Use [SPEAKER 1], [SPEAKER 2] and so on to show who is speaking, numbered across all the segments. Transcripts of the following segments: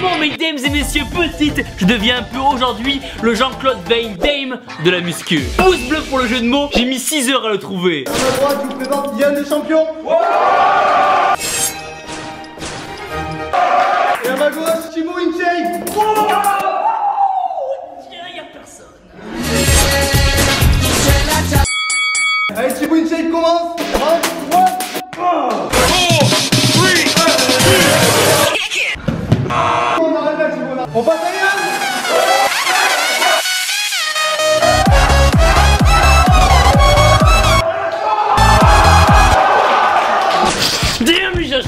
[SPEAKER 1] Bon, mesdames et messieurs, petites, je deviens un peu aujourd'hui le Jean-Claude Van Damme de la muscu. Pouce bleu pour le jeu de mots, j'ai mis 6 heures à le trouver.
[SPEAKER 2] À ma droite, je vous présente Yann des champions. Et à ma gauche, Timo InShape.
[SPEAKER 1] Y'a personne.
[SPEAKER 2] Allez, Timo InShape commence. 1, 3, on arrête là, Timo, là. On passe à Yann.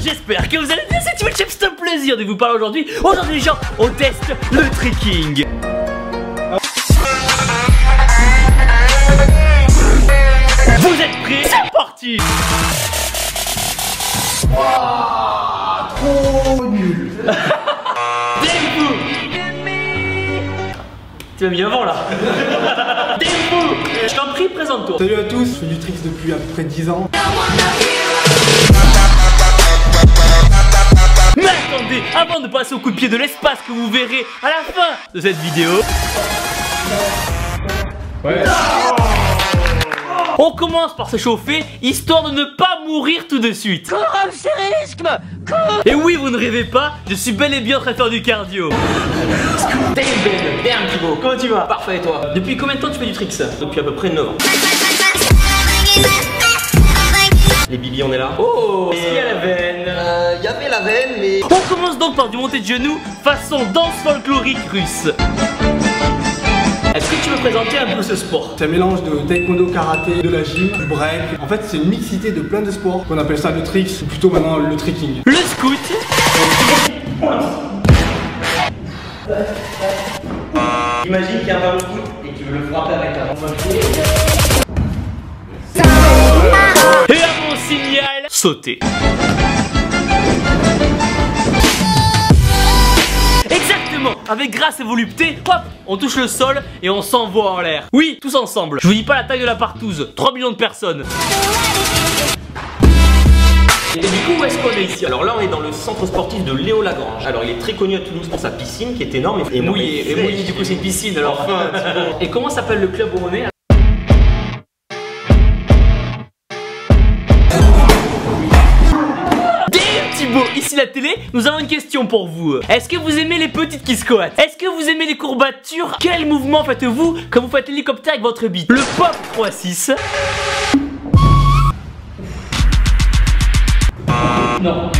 [SPEAKER 1] J'espère que vous allez bien, c'est Timo InShape, c'est un plaisir de vous parler aujourd'hui. Aujourd'hui les gens, on teste le trekking. Vous êtes prêts? C'est parti.
[SPEAKER 2] Wouah, trop nul.
[SPEAKER 1] Dembo. Tu m'as mis avant là. Dembo. Je t'en prie, présente-toi.
[SPEAKER 2] Salut à tous, je fais du tricks depuis à peu près 10 ans.
[SPEAKER 1] Mais attendez, avant de passer au coup de pied de l'espace que vous verrez à la fin de cette vidéo, on commence par se chauffer, histoire de ne pas mourir tout de suite. Et oui, vous ne rêvez pas, je suis bel et bien en train de faire du cardio.
[SPEAKER 3] Damn Thibaut,
[SPEAKER 1] Comment tu vas?
[SPEAKER 3] parfait et toi?
[SPEAKER 1] Depuis combien de temps tu fais du tricks?
[SPEAKER 3] Depuis à peu près 9 ans. Les Bibi, on est là.
[SPEAKER 1] Oh, il y a la veine.
[SPEAKER 3] Il y avait la veine, mais...
[SPEAKER 1] On commence donc par du monté de genoux, façon danse folklorique russe. Est-ce que tu veux présenter un peu ce sport?
[SPEAKER 2] C'est un mélange de taekwondo, karaté, de la gym, du break. En fait, c'est une mixité de plein de sports qu'on appelle ça le tricks, ou plutôt maintenant le trekking.
[SPEAKER 1] Le scout.
[SPEAKER 3] Imagine qu'il y a un ballon de foot et que tu veux le frapper avec ta main.
[SPEAKER 1] Et à mon signal, sauter. Exactement. Avec grâce et volupté, hop, on touche le sol et on s'envoie en l'air. Oui, tous ensemble. Je vous dis pas la taille de la partouze, 3 millions de personnes.
[SPEAKER 3] Et du coup, où est-ce qu'on est ici? Alors là, on est dans le centre sportif de Léo Lagrange. Alors, il est très connu à Toulouse pour sa piscine qui est énorme et mouillée.
[SPEAKER 1] Et mouillé, du coup, c'est une piscine alors.
[SPEAKER 3] Enfin,
[SPEAKER 1] Et comment s'appelle le club où on est? Thibaut, ici la télé, nous avons une question pour vous. Est-ce que vous aimez les petites qui squattent? Est-ce que vous aimez les courbatures? Quel mouvement faites-vous quand vous faites l'hélicoptère avec votre bite? Le pop 3-6. Non.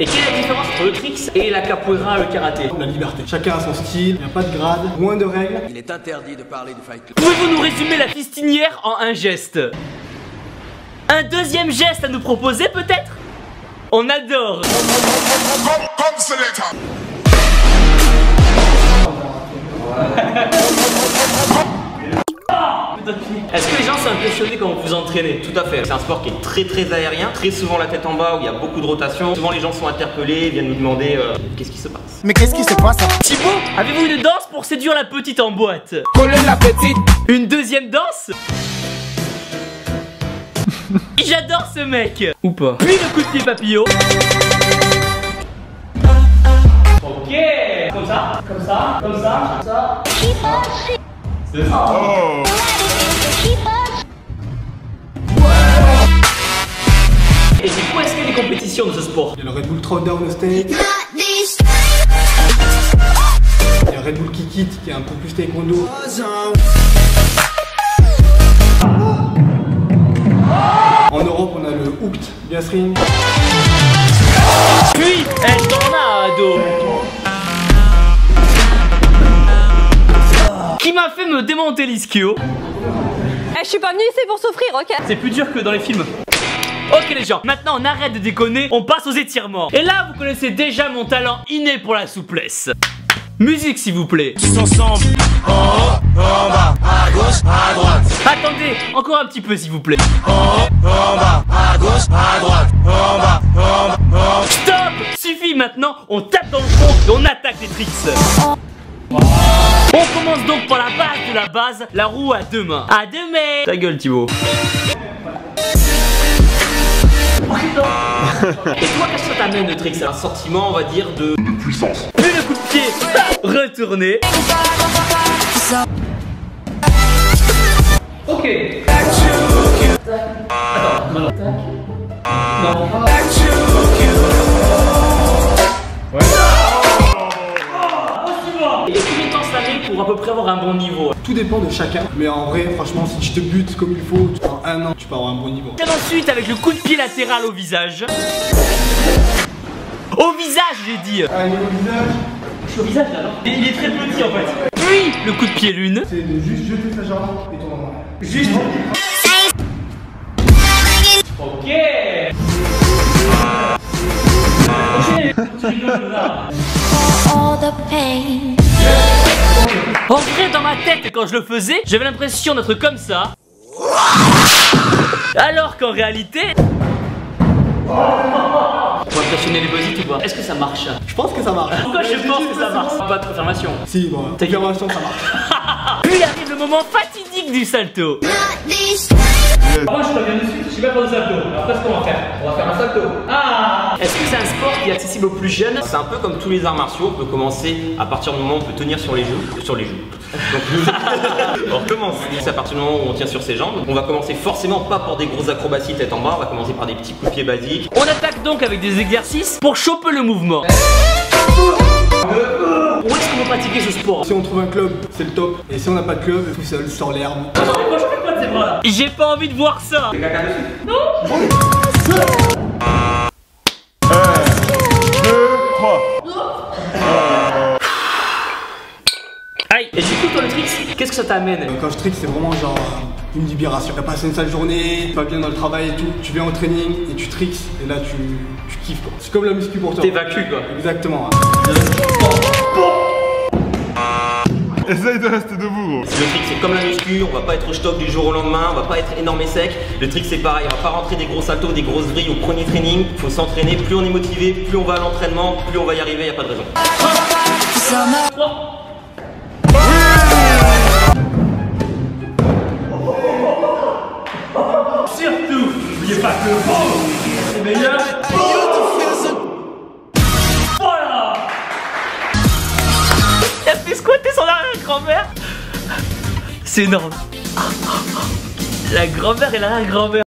[SPEAKER 1] Et quelle est la différence entre le tricks et la capoeira, le karaté?
[SPEAKER 2] La liberté. Chacun a son style, il n'y a pas de grade, moins de règles.
[SPEAKER 4] Il est interdit de parler du Fight Club.
[SPEAKER 1] Pouvez-vous nous résumer la fistinière en un geste? Un deuxième geste à nous proposer peut-être? On adore. Est-ce que les gens sont impressionnés quand vous vous entraînez?
[SPEAKER 3] tout à fait. C'est un sport qui est très aérien, très souvent la tête en bas où il y a beaucoup de rotation. Souvent les gens sont interpellés, viennent nous demander qu'est-ce qui se passe.
[SPEAKER 4] Mais qu'est-ce qui se passe?
[SPEAKER 1] Thibaut, avez-vous une danse pour séduire la petite en boîte?
[SPEAKER 4] Coller la petite.
[SPEAKER 1] Une deuxième danse? J'adore ce mec. Ou pas. Puis le coup de pied papillon. Ok. Comme ça, comme ça, comme ça, comme ça. C'est ça. Oh. Et du coup, est-ce qu'il y a des compétitions de ce sport?
[SPEAKER 2] Il y a le Red Bull Throwdown State. Il y a Red Bull Kick It qui est un peu plus taekwondo. En Europe, on a le Hooked Wrestling.
[SPEAKER 1] Puis, El Tornado. Qui m'a fait me démonter l'ischio.
[SPEAKER 5] Je suis pas venue ici pour souffrir, ok?
[SPEAKER 1] C'est plus dur que dans les films. Ok les gens, maintenant on arrête de déconner, on passe aux étirements. Et là vous connaissez déjà mon talent inné pour la souplesse. Musique s'il vous plaît. Tous ensemble. En haut, en bas, à gauche, à droite. Attendez, encore un petit peu s'il vous plaît. En haut, en bas, à gauche, à droite. En bas, en bas, en bas. Stop. Suffit maintenant, on tape dans le fond et on attaque les tricks. On commence donc par la base de la base, la roue à deux mains. À deux mains. Ta gueule Thibaut.
[SPEAKER 3] Et toi, qu'est-ce que ça t'amène le trick? C'est un sentiment, on va dire, de puissance.
[SPEAKER 1] Puis le coup de pied retourné. Ok. Attends, maintenant. Non. Et combien de temps ça met pour à peu près avoir un bon niveau?
[SPEAKER 2] Tout dépend de chacun, mais en vrai, franchement, si tu te butes comme il faut, en un an, tu peux avoir un bon niveau.
[SPEAKER 1] Et ensuite avec le coup de pied latéral au visage. Au visage, j'ai dit.
[SPEAKER 2] Ah, niveau visage,
[SPEAKER 1] Je suis au visage là, non? Il est très petit en fait. Puis le coup de pied lune.
[SPEAKER 2] c'est de juste jeter sa jambe et tourner en arrière.
[SPEAKER 1] Juste. Ok.
[SPEAKER 6] all the pain.
[SPEAKER 1] En vrai, dans ma tête, quand je le faisais, j'avais l'impression d'être comme ça. Alors qu'en réalité... On va impressionner les buzzies ou pas? Est-ce que ça marche?
[SPEAKER 2] Je pense que ça marche.
[SPEAKER 1] Pourquoi je pense que ça marche? Pas de confirmation.
[SPEAKER 2] Si, bon, confirmation, ça marche.
[SPEAKER 1] Puis arrive le moment fatidique du salto. Moi je reviens dessus, je sais pas faire de salto. Alors qu'est-ce qu'on va faire? On va faire un salto. Ah!
[SPEAKER 3] Est-ce que c'est un sport qui est accessible aux plus jeunes? C'est un peu comme tous les arts martiaux, on peut commencer à partir du moment où on peut tenir sur les joues. Donc on recommence. C'est à partir du moment où on tient sur ses jambes. On va commencer forcément pas par des grosses acrobaties tête en bas, on va commencer par des petits coups de pied basiques.
[SPEAKER 1] On attaque donc avec des exercices pour choper le mouvement. Où est-ce qu'on va pratiquer ce sport?
[SPEAKER 2] Si on trouve un club, c'est le top. Et si on n'a pas de club, tout seul, sur l'herbe.
[SPEAKER 1] Moi je fais pas de ces bras là. J'ai pas envie de voir ça. Aïe. Et du coup toi le trick, qu'est-ce que ça t'amène?
[SPEAKER 2] Quand je trick, c'est vraiment genre une libération. T'as passé une sale journée, tu vas bien dans le travail et tout. Tu viens au training et tu tricks. Et là, tu kiffes quoi. C'est comme la muscu pour toi.
[SPEAKER 1] T'évacues quoi.
[SPEAKER 2] Exactement.
[SPEAKER 7] Essaye de rester debout, gros.
[SPEAKER 3] Le trick c'est comme la muscu, on va pas être au stock du jour au lendemain, on va pas être énorme et sec. Le trick c'est pareil, on va pas rentrer des gros saltos, des grosses vrilles au premier training. Il faut s'entraîner, plus on est motivé, plus on va à l'entraînement, plus on va y arriver, y a pas de raison.
[SPEAKER 1] Surtout, n'oubliez pas que le bon, c'est meilleur. Voilà. Elle a fait squatter son arrière-grand-mère. C'est énorme. La grand-mère et l'arrière-grand-mère.